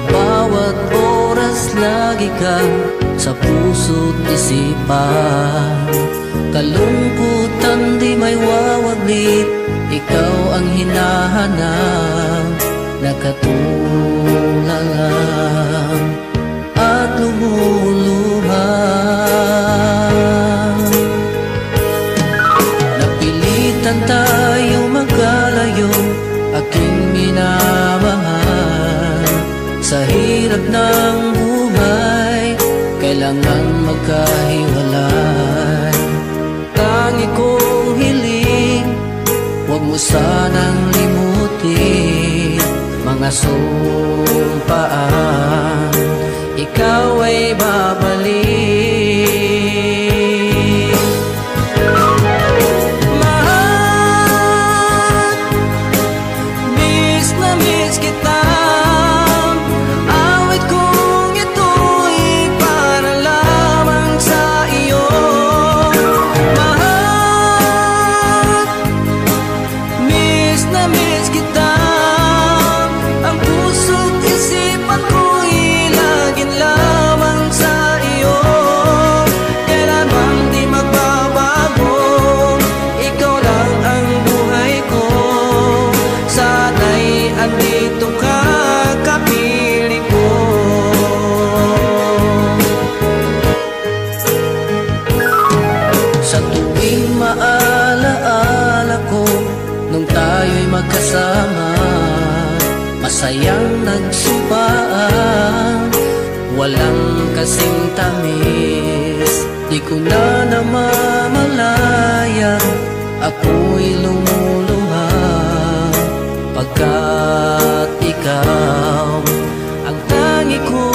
bawat oras lagi ka sa puso't isipan. Kalungkutan di may wawaglit, ikaw ang hinahanap. Nakatulalang at lumuluha. Napilitan tayo magkalayo, aking minamahal. Sa hirap ng buhay, kailangan magkahiwalay. Tangi kong hiling, huwag mo sanang limutin mga sumpaan, ikaw ay babalik. Mahal, miss na miss kita. Awit kong ito'y para lamang sa iyo. Mahal, miss na miss kita. Andito ka, kapiling ko. Sa tuwing maalaala ko nung tayo'y magkasama, masayang nagsumpaan, walang kasing tamis. Di ko na namamalayan, ako'y lumuluha, pagkat ikaw ang tangi ko.